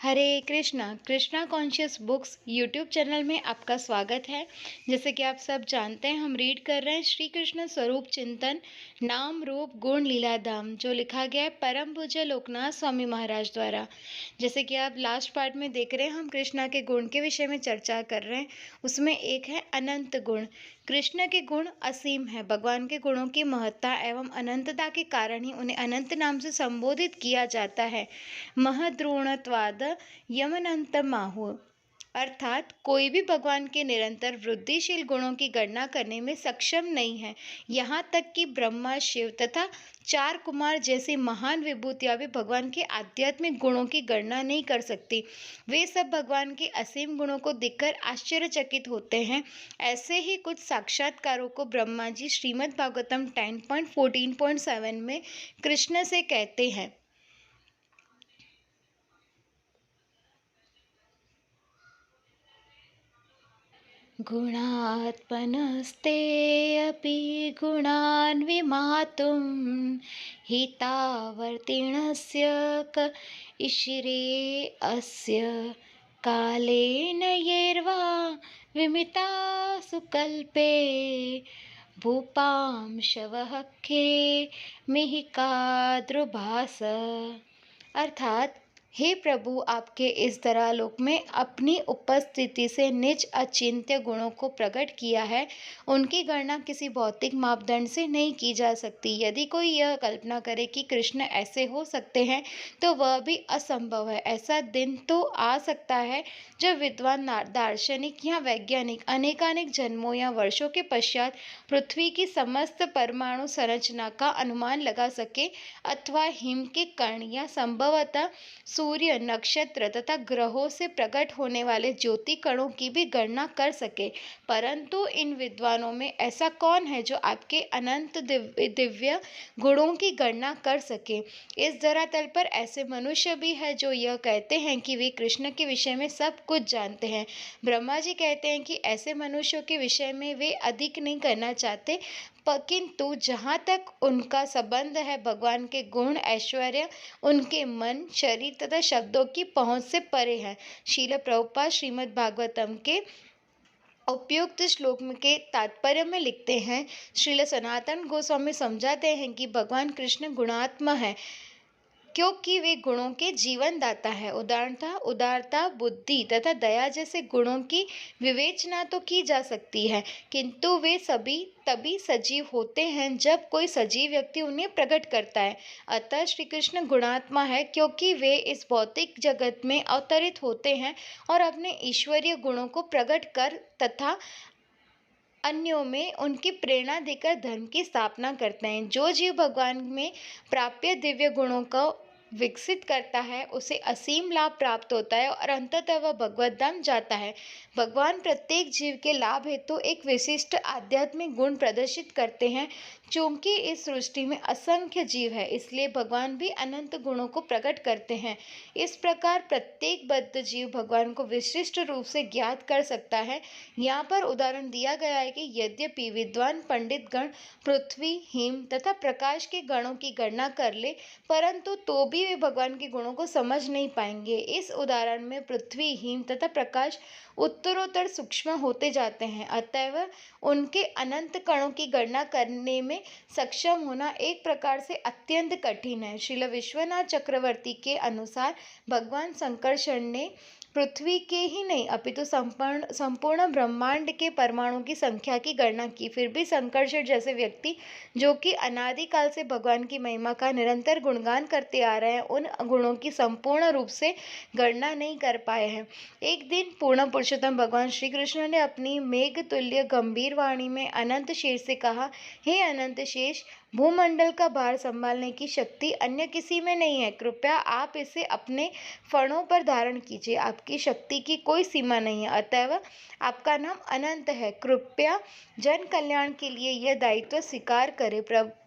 हरे Krishna Krishna conscious books YouTube channel में आपका स्वागत है। जैसे कि आप सब जानते हैं, हम रीड कर रहे हैं श्री कृष्ण स्वरूप चिंतन नाम रूप गुण लीला धाम, जो लिखा गया है परम पूज्य लोकनाथ स्वामी महाराज द्वारा। जैसे कि आप लास्ट पार्ट में देख रहे हैं, हम कृष्णा के गुण के विषय में चर्चा कर रहे हैं। उसमें एक है अनंत गुण। कृष्ण के गुण असीम है। भगवान के गुणों की महत्ता एवं अनंतता के कारण ही उन्हें अनंत नाम से संबोधित किया जाता है। महद्रोणत्वाद यमनंतमाहु, अर्थात कोई भी भगवान के निरंतर वृद्धिशील गुणों की गणना करने में सक्षम नहीं है। यहाँ तक कि ब्रह्मा, शिव तथा चार कुमार जैसी महान विभूतियां भी भगवान के आध्यात्मिक गुणों की गणना नहीं कर सकती। वे सब भगवान के असीम गुणों को देखकर आश्चर्यचकित होते हैं। ऐसे ही कुछ साक्षात्कारों को ब्रह्मा जी श्रीमद् भागवतम 10.14.7 में कृष्ण से कहते हैं। गुणात्मनस्ते अपि गुणान् विमातुं हितावर्तिणस्य क ईश्वरे अस्य कालेन येर्वा विमिता सुकल्पे भूपां शवहखे मिहिकाद्रुभास। अर्थात, हे प्रभु, आपके इस धरालोक में अपनी उपस्थिति से निज अचिंत्य गुणों को प्रकट किया है। उनकी गणना किसी भौतिक मापदंड से नहीं की जा सकती। यदि कोई यह कल्पना करे कि कृष्ण ऐसे हो सकते हैं, तो वह भी असंभव है। ऐसा दिन तो आ सकता है जब विद्वान दार्शनिक या वैज्ञानिक अनेकानेक जन्मों या वर्षों के पश्चात पृथ्वी की समस्त परमाणु संरचना का अनुमान लगा सके, अथवा हिम के कण या संभवतः सूर्य, नक्षत्र तथा ग्रहों से प्रकट होने वाले ज्योति कणों की भी गणना कर सके। परंतु इन विद्वानों में ऐसा कौन है जो आपके अनंत दिव्य गुणों की गणना कर सके? इस धरातल पर ऐसे मनुष्य भी है जो यह कहते हैं कि वे कृष्ण के विषय में सब कुछ जानते हैं। ब्रह्मा जी कहते हैं कि ऐसे मनुष्यों के विषय में वे अधिक नहीं करना चाहते, किंतु जहाँ तक उनका संबंध है, भगवान के गुण, ऐश्वर्य उनके मन, शरीर तथा शब्दों की पहुंच से परे है। श्रील प्रभुपाद श्रीमद् भागवतम के उपयुक्त श्लोक के तात्पर्य में लिखते हैं, श्रील सनातन गोस्वामी समझाते हैं कि भगवान कृष्ण गुणात्मा है, क्योंकि वे गुणों के जीवन दाता है। उदारता, उदारता, बुद्धि तथा दया जैसे गुणों की विवेचना तो की जा सकती है, किंतु वे सभी तभी सजीव होते हैं जब कोई सजीव व्यक्ति उन्हें प्रकट करता है। अतः श्री कृष्ण गुणात्मा है, क्योंकि वे इस भौतिक जगत में अवतरित होते हैं और अपने ईश्वरीय गुणों को प्रकट कर तथा अन्यों में उनकी प्रेरणा देकर धर्म की स्थापना करते हैं। जो जीव भगवान में प्राप्य दिव्य गुणों को विकसित करता है, उसे असीम लाभ प्राप्त होता है और अंततः वह भगवत धाम जाता है। भगवान प्रत्येक जीव के लाभ हेतु एक विशिष्ट आध्यात्मिक गुण प्रदर्शित करते हैं। चूंकि इस सृष्टि में असंख्य जीव है, इसलिए भगवान भी अनंत गुणों को प्रकट करते हैं। इस प्रकार प्रत्येक बद्ध जीव भगवान को विशिष्ट रूप से ज्ञात कर सकता है। यहाँ पर उदाहरण दिया गया है कि यद्यपि विद्वान पंडित गण पृथ्वी, हिम तथा प्रकाश के गणों की गणना कर ले, परंतु तो भी वे भगवान के गुणों को समझ नहीं पाएंगे। इस उदाहरण में पृथ्वी, हिम तथा प्रकाश उत्तरोत्तर सूक्ष्म होते जाते हैं, अतएव उनके अनंत कणों की गणना करने में सक्षम होना एक प्रकार से अत्यंत कठिन है। श्रील विश्वनाथ चक्रवर्ती के अनुसार भगवान शंकरशरण ने पृथ्वी के ही नहीं अपितु संपूर्ण ब्रह्मांड के परमाणु की संख्या की गणना की। फिर भी शंकरशरण जैसे व्यक्ति, जो कि अनादिकाल से भगवान की महिमा का निरंतर गुणगान करते आ रहे हैं, उन गुणों की संपूर्ण रूप से गणना नहीं कर पाए हैं। एक दिन पूर्ण पुरुषोत्तम भगवान श्री कृष्ण ने अपनी मेघ तुल्य गंभीर वाणी में अनंत शेष से कहा, हे अनंत शेष, भूमंडल का भार संभालने की शक्ति अन्य किसी में नहीं है। कृपया आप इसे अपने फणों पर धारण कीजिए। आपकी शक्ति की कोई सीमा नहीं है, अतएव आपका नाम अनंत है। कृपया जन कल्याण के लिए यह दायित्व स्वीकार करें।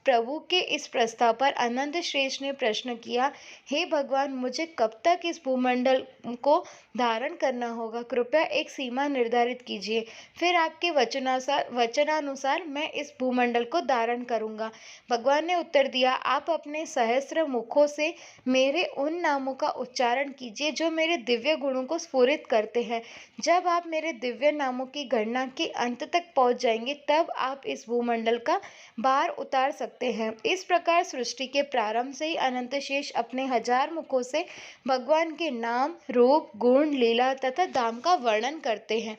प्रभु के इस प्रस्ताव पर अनंत श्रेष्ठ ने प्रश्न किया, हे भगवान, मुझे कब तक इस भूमंडल को धारण करना होगा? कृपया एक सीमा निर्धारित कीजिए, फिर आपके वचनानुसार मैं इस भूमंडल को धारण करूंगा। भगवान ने उत्तर दिया, आप अपने सहस्त्र मुखों से मेरे उन नामों का उच्चारण कीजिए जो मेरे दिव्य गुणों को स्फुरित करते हैं। जब आप मेरे दिव्य नामों की गणना के अंत तक पहुंच जाएंगे तब आप इस भूमंडल का भार उतार सकते हैं। इस प्रकार सृष्टि के प्रारंभ से ही अनंत शेष अपने 1000 मुखों से भगवान के नाम, रूप, गुण, लीला तथा धाम का वर्णन करते हैं।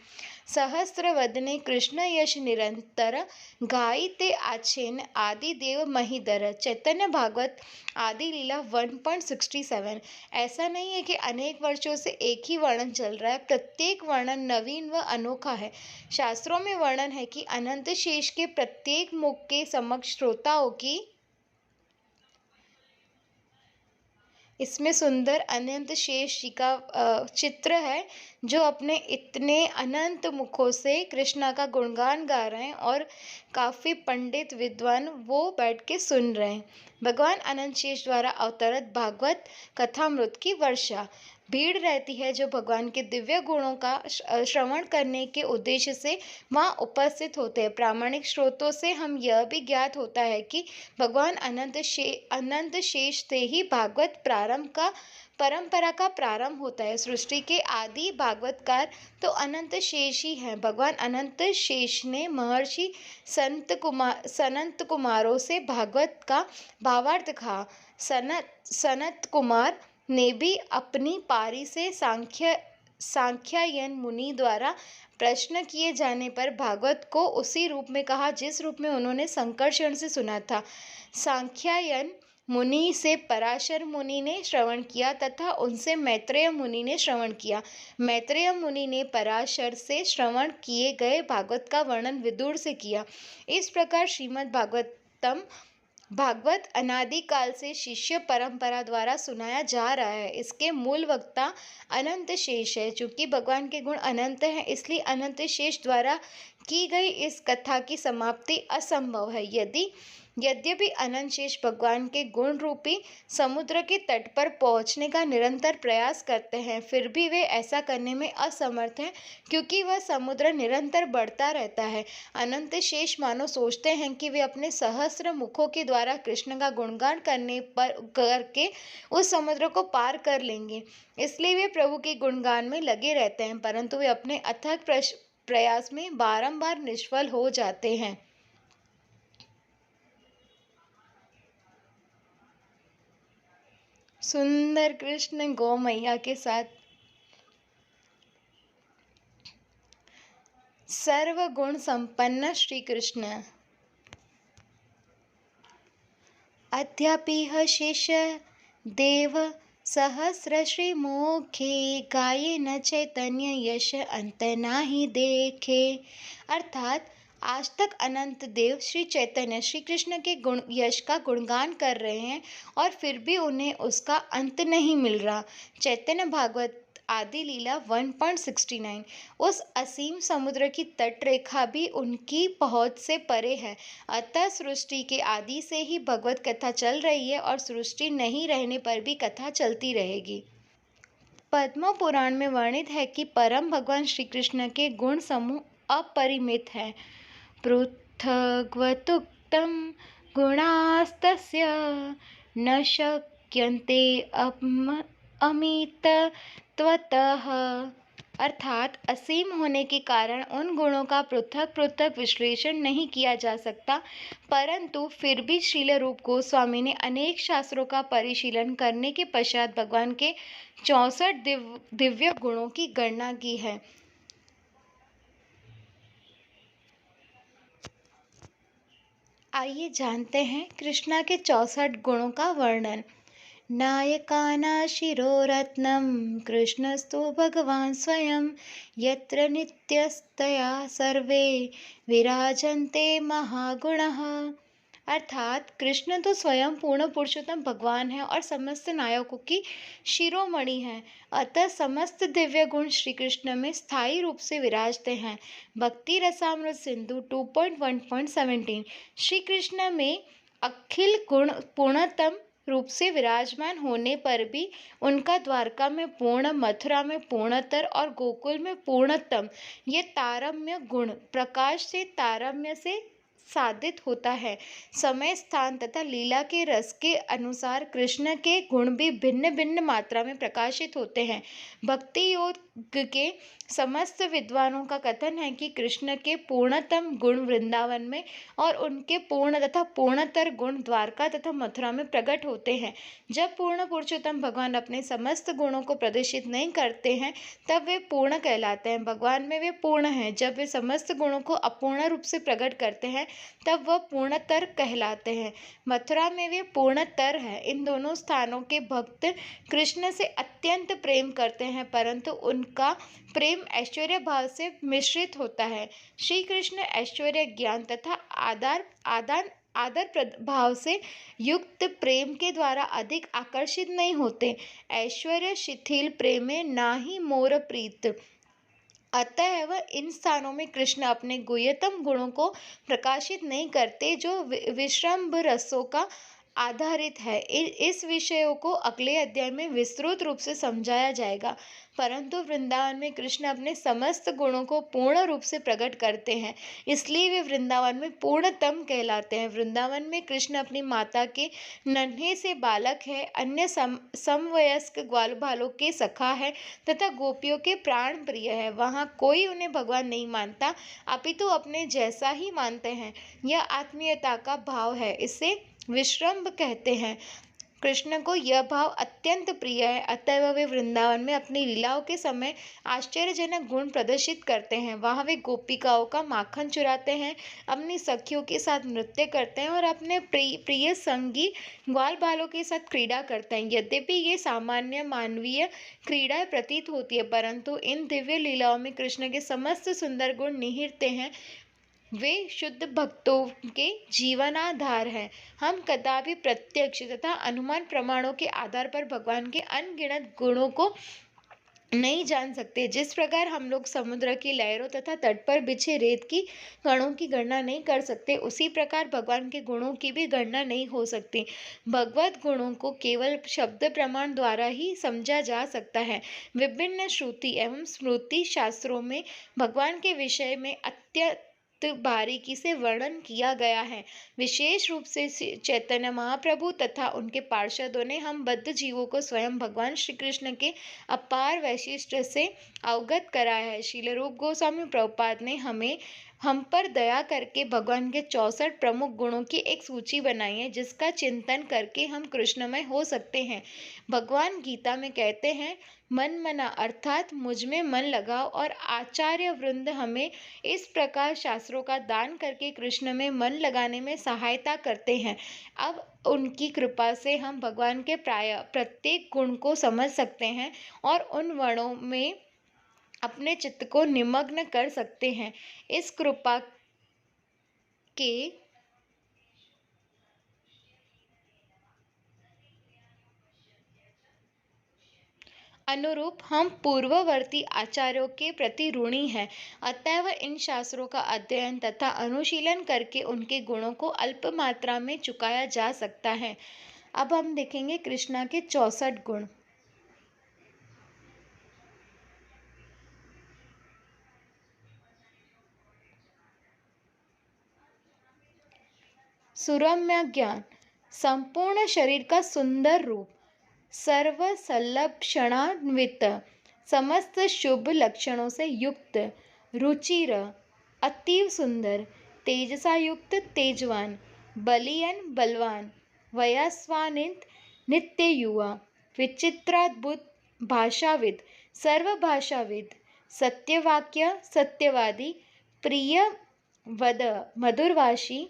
सहस्रवदने कृष्ण यश निरंतर गायिते आछेन आदि देव महीधर। चैतन्य भागवत आदि लीला 1.67। ऐसा नहीं है कि अनेक वर्षों से एक ही वर्णन चल रहा है, प्रत्येक वर्णन नवीन व अनोखा है। शास्त्रों में वर्णन है कि अनंत शेष के प्रत्येक मुख के समक्ष श्रोताओं की इसमें सुंदर अनंत शेष जी का चित्र है जो अपने इतने अनंत मुखों से कृष्णा का गुणगान गा रहे हैं और काफ़ी पंडित विद्वान वो बैठ के सुन रहे हैं। भगवान अनंत शेष द्वारा अवतरित भागवत कथामृत की वर्षा। भीड़ रहती है जो भगवान के दिव्य गुणों का श्रवण करने के उद्देश्य से वहाँ उपस्थित होते हैं। प्रामाणिक स्रोतों से हम यह भी ज्ञात होता है कि भगवान अनंत शेष से ही भागवत परंपरा का प्रारंभ होता है। सृष्टि के आदि भागवतकार तो अनंत शेष ही हैं। भगवान अनंत शेष ने महर्षि सनत कुमारों से भागवत का भावार्थ कहा। सनत कुमार ने भी अपनी पारी से सांख्यायन मुनि द्वारा प्रश्न किए जाने पर भागवत को उसी रूप में कहा जिस रूप में उन्होंने संकर्षण से सुना था। सांख्यायन मुनि से पराशर मुनि ने श्रवण किया तथा उनसे मैत्रेय मुनि ने श्रवण किया। मैत्रेय मुनि ने पराशर से श्रवण किए गए भागवत का वर्णन विदुर से किया। इस प्रकार श्रीमद् भागवत अनादिकाल से शिष्य परंपरा द्वारा सुनाया जा रहा है। इसके मूल वक्ता अनंत शेष है। चूंकि भगवान के गुण अनंत हैं इसलिए अनंत शेष द्वारा की गई इस कथा की समाप्ति असंभव है। यद्यपि अनंत शेष भगवान के गुण रूपी समुद्र के तट पर पहुंचने का निरंतर प्रयास करते हैं, फिर भी वे ऐसा करने में असमर्थ हैं क्योंकि वह समुद्र निरंतर बढ़ता रहता है। अनंत शेष मानो सोचते हैं कि वे अपने सहस्र मुखों के द्वारा कृष्ण का गुणगान करके उस समुद्र को पार कर लेंगे, इसलिए वे प्रभु के गुणगान में लगे रहते हैं, परंतु वे अपने अथक प्रयास में बारंबार निष्फल हो जाते हैं। सुंदर कृष्ण गौ मैया के साथ सर्वगुण संपन्न श्री कृष्ण। अद्यापिह शेष देव सहस्र श्री मुखे गाये न चैतन्य यश अंत नाही देखे। अर्थात आज तक अनंत देव श्री चैतन्य श्री कृष्ण के गुण यश का गुणगान कर रहे हैं और फिर भी उन्हें उसका अंत नहीं मिल रहा। चैतन्य भागवत आदि लीला 1.69। उस असीम समुद्र की तट रेखा भी उनकी पहुंच से परे है। अतः सृष्टि के आदि से ही भगवत कथा चल रही है और सृष्टि नहीं रहने पर भी कथा चलती रहेगी। पद्म पुराण में वर्णित है कि परम भगवान श्री कृष्ण के गुण समूह अपरिमित है। पृथग्वतुक्तं गुणास्तस्य न शक्यन्ते अमितत्वतः। अर्थात असीम होने के कारण उन गुणों का पृथक पृथक विश्लेषण नहीं किया जा सकता, परंतु फिर भी श्रील रूप गोस्वामी ने अनेक शास्त्रों का परिशीलन करने के पश्चात भगवान के 64 दिव्य गुणों की गणना की है। आइए जानते हैं कृष्णा के 64 गुणों का वर्णन। नायकानाशिरोरत्नं कृष्णस्तु भगवान् स्वयं यत्र नित्यस्तया सर्वे विराजन्ते महागुणः। अर्थात कृष्ण तो स्वयं पूर्ण पुरुषोत्तम भगवान है और समस्त नायकों की शिरोमणि है, अतः समस्त दिव्य गुण श्री कृष्ण में स्थायी रूप से विराजते हैं। भक्ति रसामृत सिंधु 2.1.17। श्री कृष्ण में अखिल गुण पूर्णतम रूप से विराजमान होने पर भी उनका द्वारका में पूर्ण, मथुरा में पूर्णतर और गोकुल में पूर्णतम ये तारम्य गुण प्रकाश से तारम्य से साधित होता है। समय, स्थान तथा लीला के रस के अनुसार कृष्ण के गुण भी भिन्न भिन्न मात्रा में प्रकाशित होते हैं। भक्ति योग के समस्त विद्वानों का कथन है कि कृष्ण के पूर्णतम गुण वृंदावन में और उनके पूर्ण तथा पूर्णतर गुण द्वारका तथा मथुरा में प्रकट होते हैं। जब पूर्ण पुरुषोत्तम भगवान अपने समस्त गुणों को प्रदर्शित नहीं करते हैं तब वे पूर्ण कहलाते हैं। भगवान में वे पूर्ण हैं। जब वे समस्त गुणों को अपूर्ण रूप से प्रकट करते हैं तब वह पूर्णतर कहलाते हैं। मथुरा में वे पूर्णतर है। इन दोनों स्थानों के भक्त कृष्ण से अत्यंत प्रेम करते हैं, परंतु उनका प्रेम ऐश्वर्य भाव से मिश्रित होता है। श्री कृष्ण ऐश्वर्य, ज्ञान तथा आदर भाव से युक्त प्रेम के द्वारा अधिक आकर्षित नहीं होते। ऐश्वर्य शिथिल प्रेम में ना ही मोर प्रीत। अतएव इन स्थानों में कृष्ण अपने गुह्यतम गुणों को प्रकाशित नहीं करते जो विश्रम्भ रसों का आधारित है। इस विषयों को अगले अध्याय में विस्तृत रूप से समझाया जाएगा। परंतु वृंदावन में कृष्ण अपने समस्त गुणों को पूर्ण रूप से प्रकट करते हैं, इसलिए वे वृंदावन में पूर्णतम कहलाते हैं। वृंदावन में कृष्ण अपनी माता के नन्हे से बालक है, अन्य समवयस्क ग्वाल बालों के सखा है तथा गोपियों के प्राण प्रिय है। वहाँ कोई उन्हें भगवान नहीं मानता, अपितु अपने जैसा ही मानते हैं। यह आत्मीयता का भाव है, इसे विश्रम्भ कहते हैं। कृष्ण को यह भाव अत्यंत प्रिय है, अतः वे वृंदावन में अपनी लीलाओं के समय आश्चर्यजनक गुण प्रदर्शित करते हैं। वहाँ वे गोपिकाओं का माखन चुराते हैं, अपनी सखियों के साथ नृत्य करते हैं और अपने प्रिय संगी ग्वाल बालों के साथ क्रीड़ा करते हैं। यद्यपि ये सामान्य मानवीय क्रीड़ा प्रतीत होती है, परंतु इन दिव्य लीलाओं में कृष्ण के समस्त सुंदर गुण निहित हैं। वे शुद्ध भक्तों के जीवनाधार हैं। हम कदापि प्रत्यक्ष तथा अनुमान प्रमाणों के आधार पर भगवान के अनगिनत गुणों को नहीं जान सकते। जिस प्रकार हम लोग समुद्र की लहरों तथा तट पर बिछे रेत की कणों की गणना नहीं कर सकते, उसी प्रकार भगवान के गुणों की भी गणना नहीं हो सकती। भगवत गुणों को केवल शब्द प्रमाण द्वारा ही समझा जा सकता है। विभिन्न श्रुति एवं स्मृति शास्त्रों में भगवान के विषय में अत्यंत बारीकी से वर्णन किया गया है। विशेष रूप से चैतन्य महाप्रभु तथा उनके पार्षदों ने हम बद्ध जीवों को स्वयं भगवान श्री कृष्ण के अपार वैशिष्ट से अवगत कराया है। श्रील रूप गोस्वामी प्रभुपाद ने हम पर दया करके भगवान के 64 प्रमुख गुणों की एक सूची बनाई है, जिसका चिंतन करके हम कृष्णमय हो सकते हैं। भगवान गीता में कहते हैं, मन मना अर्थात मुझ में मन लगाओ, और आचार्य वृंद हमें इस प्रकार शास्त्रों का दान करके कृष्ण में मन लगाने में सहायता करते हैं। अब उनकी कृपा से हम भगवान के प्राय प्रत्येक गुण को समझ सकते हैं और उन वर्णों में अपने चित्त को निमग्न कर सकते हैं। इस कृपा के अनुरूप हम पूर्ववर्ती आचार्यों के प्रति ऋणी हैं। अतएव इन शास्त्रों का अध्ययन तथा अनुशीलन करके उनके गुणों को अल्प मात्रा में चुकाया जा सकता है। अब हम देखेंगे कृष्णा के 64 गुण। सुरम्य ज्ञान, संपूर्ण शरीर का सुंदर रूप, सर्वसल्लक्षणान्वित, समस्त शुभ लक्षणों से युक्त, रुचिर, अतीव सुंदर, तेजसा युक्त तेजवान, बलियन बलवान, वयस्वानित नित्य युवा, विचित्राद्भुत भाषाविद, सर्वभाषाविद, सत्यवाक्य सत्यवादी, प्रिय वद मधुरभाषी,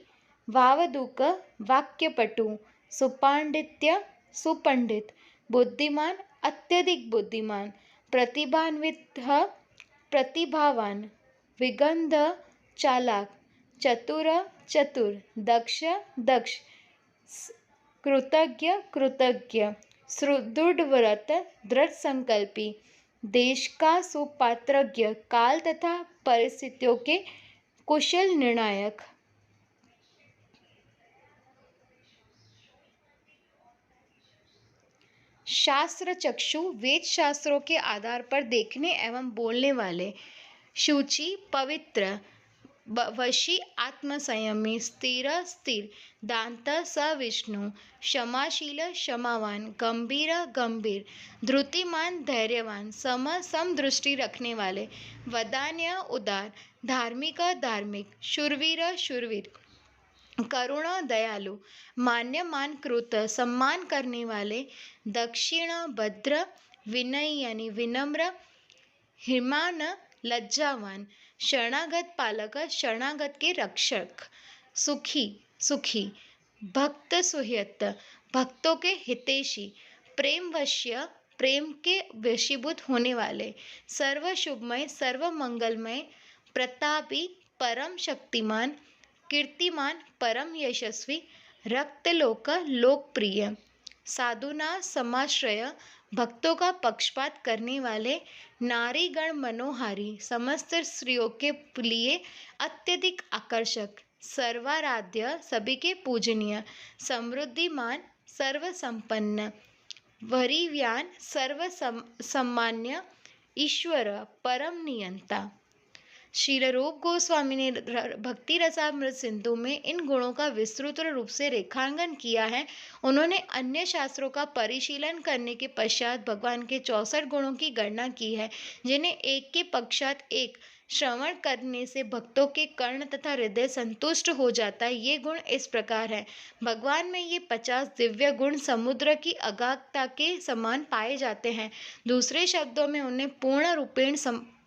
वावदूक वाक्यपटु, सुपांडित्य सुपंडित, बुद्धिमान अत्यधिक बुद्धिमान, प्रतिभान्वित प्रतिभावान, विगंध चालाक, चतुर चतुर, दक्ष दक्ष, कृतज्ञ कृतज्ञ, सुदृढ़व्रत दृढ़ संकल्पी, देश का सुपात्रज्ञ, काल तथा परिस्थितियों के कुशल निर्णायक। शास्त्र चक्षु, वेद शास्त्रों के आधार पर देखने एवं बोलने वाले, शुचि पवित्र, वशी आत्मसंयमी स्थिर स्थिर दांत सविष्णु क्षमाशील क्षमावान गंभीर गंभीर धृतिमान धैर्यवान समदृष्टि रखने वाले वदान्य उदार धार्मिक धार्मिक शूरवीर शूरवीर करुण दयालु मान्य मान कृत सम्मान करने वाले दक्षिण भद्र विनयी यानी विनम्र हिमान लज्जावान शरणागत पालक शरणागत के रक्षक सुखी सुखी भक्त सुहृत भक्तों के हितैषी प्रेम वश्य प्रेम के वशीभूत होने वाले सर्व शुभमय सर्व मंगलमय प्रतापी परम शक्तिमान कीर्तिमान परम यशस्वी रक्तलोक लोकप्रिय साधुना समाश्रय भक्तों का पक्षपात करने वाले नारीगण मनोहारी समस्त स्त्रियों के लिए अत्यधिक आकर्षक सर्वाराध्य सभी के पूजनीय समृद्धिमान सर्व संपन्न वरीव्यान सर्व सम्मान्य ईश्वर परम नियंता। श्रील रूप गोस्वामी ने भक्ति रसामृत सिंधु में इन गुणों का विस्तृत रूप से रेखांकन किया है। उन्होंने अन्य शास्त्रों का परिशीलन करने के पश्चात भगवान के 64 गुणों की गणना की है, जिन्हें एक के पश्चात एक श्रवण करने से भक्तों के कर्ण तथा हृदय संतुष्ट हो जाता है। ये गुण इस प्रकार है। भगवान में ये 50 दिव्य गुण समुद्र की अगाधता के समान पाए जाते हैं। दूसरे शब्दों में उन्हें पूर्ण रूपेण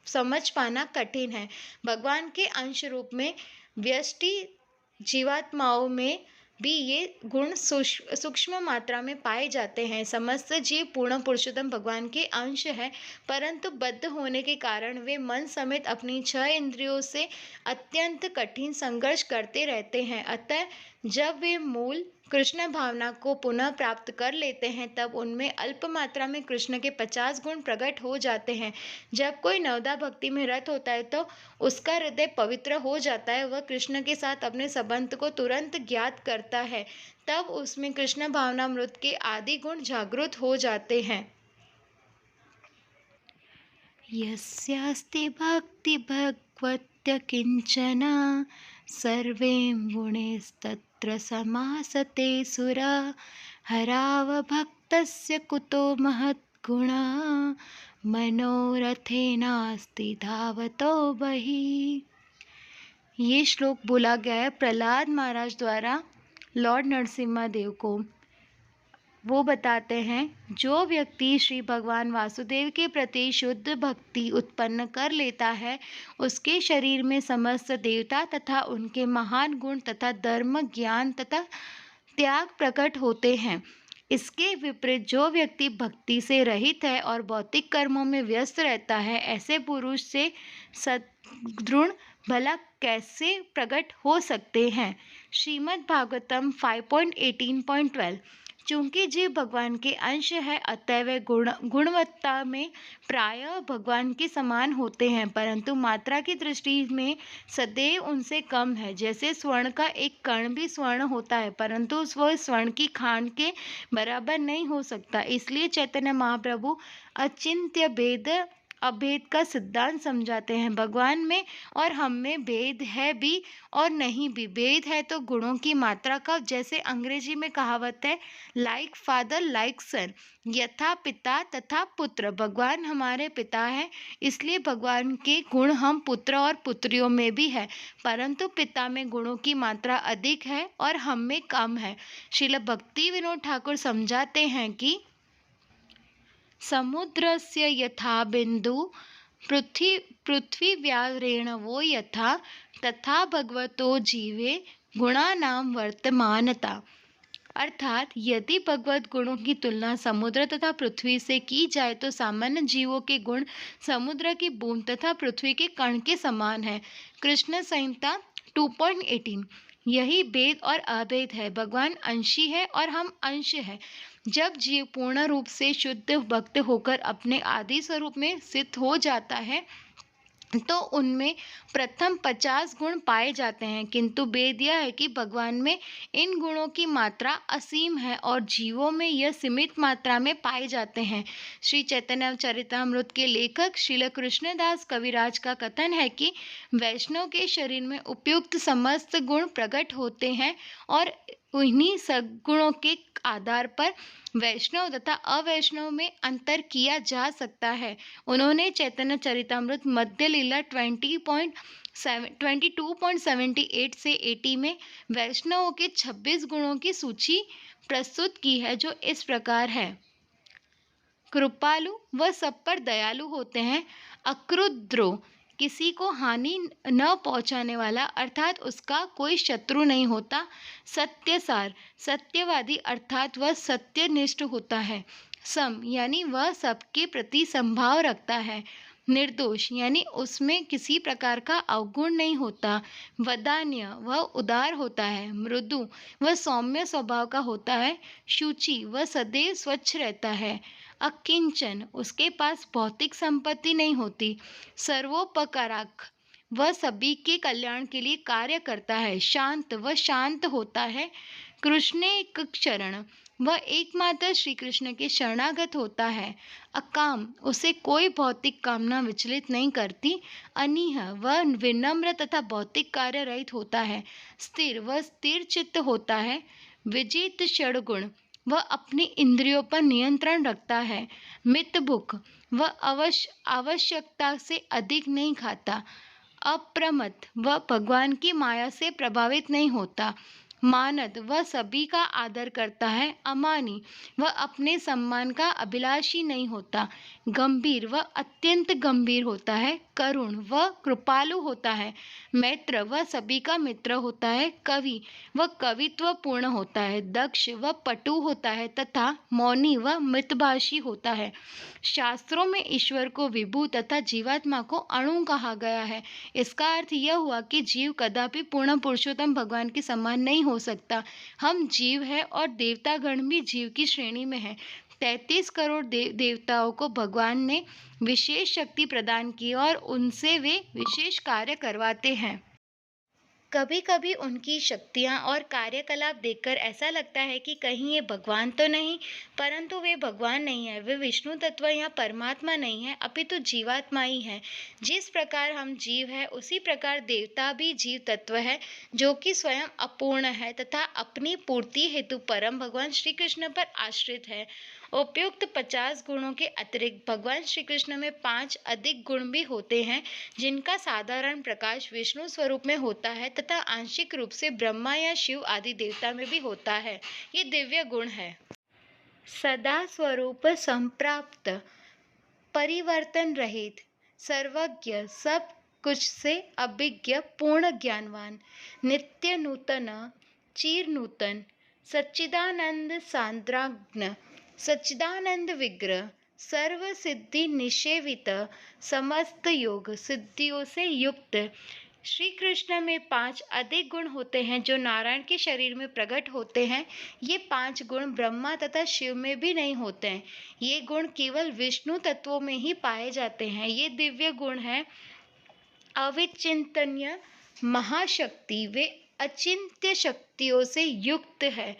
समझ पाना कठिन है। भगवान के अंश रूप में व्यष्टि जीवात्माओं में भी ये गुण सूक्ष्म मात्रा में पाए जाते हैं। समस्त जीव पूर्ण पुरुषोत्तम भगवान के अंश है, परंतु बद्ध होने के कारण वे मन समेत अपनी 6 इंद्रियों से अत्यंत कठिन संघर्ष करते रहते हैं। अतः जब वे मूल कृष्ण भावना को पुनः प्राप्त कर लेते हैं, तब उनमें अल्प मात्रा में कृष्ण के 50 गुण प्रकट हो जाते हैं। जब कोई नवदा भक्ति में रत होता है तो उसका हृदय पवित्र हो जाता है। वह कृष्ण के साथ अपने संबंध को तुरंत ज्ञात करता है। तब उसमें कृष्ण भावनामृत के आदि गुण जागृत हो जाते हैं। यस्यास्ति भक्ति भगवत्य किंचना सर्वे गुणैस्तत्र समासते सुरा हराव भक्तस्य कुतो महद्गुणा मनोरथेनास्ति धावतो बहि। ये श्लोक बोला गया है प्रहलाद महाराज द्वारा लॉर्ड नरसिम्हा देव को। वो बताते हैं, जो व्यक्ति श्री भगवान वासुदेव के प्रति शुद्ध भक्ति उत्पन्न कर लेता है, उसके शरीर में समस्त देवता तथा उनके महान गुण तथा धर्म ज्ञान तथा त्याग प्रकट होते हैं। इसके विपरीत जो व्यक्ति भक्ति से रहित है और भौतिक कर्मों में व्यस्त रहता है, ऐसे पुरुष से सद्गुण भला कैसे प्रकट हो सकते हैं। श्रीमद् भागवतम 5.18.12। चूंकि जीव भगवान के अंश है, अतः वे गुणवत्ता में प्रायः भगवान के समान होते हैं, परंतु मात्रा की दृष्टि में सदैव उनसे कम है। जैसे स्वर्ण का एक कण भी स्वर्ण होता है, परंतु वह स्वर्ण की खान के बराबर नहीं हो सकता। इसलिए चैतन्य महाप्रभु अचिंत्य भेद अभेद का सिद्धांत समझाते हैं। भगवान में और हम में भेद है भी और नहीं भी। भेद है तो गुणों की मात्रा का, जैसे अंग्रेजी में कहावत है लाइक फादर लाइक सन, यथा पिता तथा पुत्र। भगवान हमारे पिता है, इसलिए भगवान के गुण हम पुत्र और पुत्रियों में भी है, परंतु पिता में गुणों की मात्रा अधिक है और हम में कम है। श्रील भक्ति विनोद ठाकुर समझाते हैं कि समुद्रस्य यथा बिंदु पृथ्वीव्यारेणवो यथा तथा भगवतो जीवे गुणानां वर्तमानता। अर्थात यदि भगवत गुणों की तुलना समुद्र तथा पृथ्वी से की जाए तो सामान्य जीवों के गुण समुद्र की बूंद तथा पृथ्वी के कण के समान है। कृष्ण संहिता 2.18। यही भेद और अभेद है। भगवान अंशी है और हम अंश है। जब जीव पूर्ण रूप से शुद्ध भक्त होकर अपने आदि स्वरूप में स्थित हो जाता है, तो उनमें प्रथम 50 गुण पाए जाते हैं, किंतु वेद यह है कि भगवान में इन गुणों की मात्रा असीम है और जीवों में यह सीमित मात्रा में पाए जाते हैं। श्री चैतन्य चरितामृत के लेखक श्रील कृष्णदास कविराज का कथन है कि वैष्णव के शरीर में उपयुक्त समस्त गुण प्रकट होते हैं और उन्हीं सद्गुणों के आधार पर वैष्णव तथा अवैष्णव में अंतर किया जा सकता है। उन्होंने चैतन्य चरितामृत मध्य लीला 22.78 से 80 में वैष्णवों के 26 गुणों की सूची प्रस्तुत की है, जो इस प्रकार है। कृपालु वह सब पर दयालु होते हैं। अक्रुद्रो किसी को हानि न पहुंचाने वाला, अर्थात उसका कोई शत्रु नहीं होता। सत्यसार सत्यवादी, अर्थात वह सत्यनिष्ठ होता है। सम यानी वह सबके प्रति समभाव रखता है। निर्दोष यानी उसमें किसी प्रकार का अवगुण नहीं होता। वदान्य वह उदार होता है। मृदु वह सौम्य स्वभाव का होता है। शुचि वह सदैव स्वच्छ रहता है। अकिंचन उसके पास भौतिक संपत्ति नहीं होती। सर्वोपकारक वह सभी के कल्याण के लिए कार्य करता है। शांत वह शांत होता है। कृष्ण एक शरण वह एकमात्र श्री कृष्ण के शरणागत होता है। अकाम उसे कोई भौतिक कामना विचलित नहीं करती। अनीह वह विनम्र तथा भौतिक कार्य रहित होता है। स्थिर वह स्थिर चित्त होता है। विजित षडगुण वह अपनी इंद्रियों पर नियंत्रण रखता है। मितभुक वह आवश्यकता से अधिक नहीं खाता। अप्रमत्त वह भगवान की माया से प्रभावित नहीं होता। मानद वह सभी का आदर करता है। अमानी वह अपने सम्मान का अभिलाषी नहीं होता। गंभीर वह अत्यंत गंभीर होता है। करुण वह कृपालु होता है। मैत्र वह सभी का मित्र होता है। कवि वह कवित्व पूर्ण होता है। दक्ष वह पटु होता है तथा मौनी वह मितभाषी होता है। शास्त्रों में ईश्वर को विभु तथा जीवात्मा को अणु कहा गया है। इसका अर्थ यह हुआ कि जीव कदापि पूर्ण पुरुषोत्तम भगवान के समान नहीं हो सकता। हम जीव है और देवतागण भी जीव की श्रेणी में है। 33 करोड़ देवताओं को भगवान ने विशेष शक्ति प्रदान की और उनसे वे विशेष कार्य करवाते हैं। कभी कभी उनकी शक्तियाँ और कार्यकलाप देखकर ऐसा लगता है कि कहीं ये भगवान तो नहीं, परंतु वे भगवान नहीं है, वे विष्णु तत्व या परमात्मा नहीं है, अपितु जीवात्मा ही है। जिस प्रकार हम जीव है, उसी प्रकार देवता भी जीव तत्व है, जो कि स्वयं अपूर्ण है तथा अपनी पूर्ति हेतु परम भगवान श्री कृष्ण पर आश्रित है। उपयुक्त 50 गुणों के अतिरिक्त भगवान श्री कृष्ण में 5 अधिक गुण भी होते हैं, जिनका साधारण प्रकाश विष्णु स्वरूप में होता है तथा आंशिक रूप से ब्रह्मा या शिव आदि देवता में भी होता है। ये दिव्य गुण है। सदा स्वरूप संप्राप्त, परिवर्तन रहित, सर्वज्ञ, सब कुछ से अभिज्ञ, पूर्ण ज्ञानवान, नित्य नूतन, चिर नूतन, सच्चिदानंद सांद्राग्न, सच्चिदानंद विग्रह, सर्व सिद्धि निषेवित, समस्त योग सिद्धियों से युक्त। श्री कृष्ण में 5 अधिक गुण होते हैं जो नारायण के शरीर में प्रकट होते हैं। ये 5 गुण ब्रह्मा तथा शिव में भी नहीं होते हैं। ये गुण केवल विष्णु तत्वों में ही पाए जाते हैं। ये दिव्य गुण हैं। अविचिंतनीय महाशक्ति, वे अचिंत्य शक्तियों से युक्त है।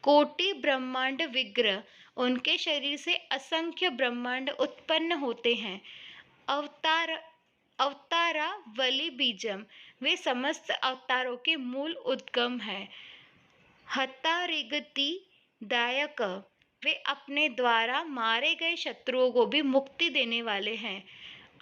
कोटि ब्रह्मांड विग्रह, उनके शरीर से असंख्य ब्रह्मांड उत्पन्न होते हैं। अवतारा वली बीजम, वे समस्त अवतारों के मूल उद्गम है। हतारिगति दायक, वे अपने द्वारा मारे गए शत्रुओं को भी मुक्ति देने वाले हैं।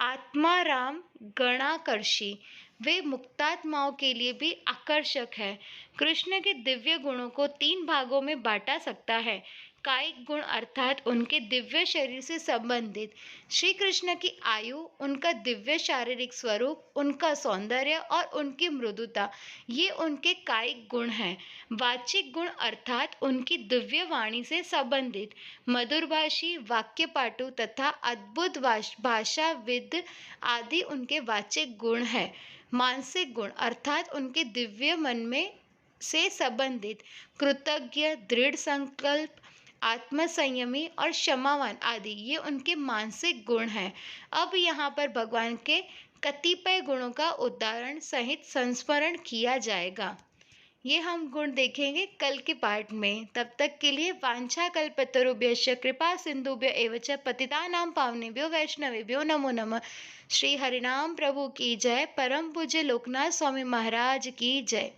आत्माराम गणाकर्षी, वे मुक्तात्माओं के लिए भी आकर्षक है। कृष्ण के दिव्य गुणों को 3 भागों में बांटा सकता है। कायिक गुण अर्थात उनके दिव्य शरीर से संबंधित, श्री कृष्ण की आयु, उनका दिव्य शारीरिक स्वरूप, उनका सौंदर्य और उनकी मृदुता, ये उनके कायिक गुण हैं। वाचिक गुण अर्थात उनकी दिव्य वाणी से संबंधित, मधुरभाषी, वाक्यपाटु तथा अद्भुत भाषाविद आदि उनके वाचिक गुण हैं। मानसिक गुण अर्थात उनके दिव्य मन में से संबंधित, कृतज्ञ, दृढ़ संकल्प, आत्मसंयमी और क्षमावान आदि, ये उनके मानसिक गुण हैं। अब यहाँ पर भगवान के कतिपय गुणों का उदाहरण सहित संस्मरण किया जाएगा। ये हम गुण देखेंगे कल के पाठ में। तब तक के लिए वाञ्छाकल्पतरुभ्यश्च कृपा सिंधुभ्य एव च पतितानां पावनेभ्यो वैष्णवेभ्यो नमो नमः। श्री हरिनाम प्रभु की जय। परम पूज्य लोकनाथ स्वामी महाराज की जय।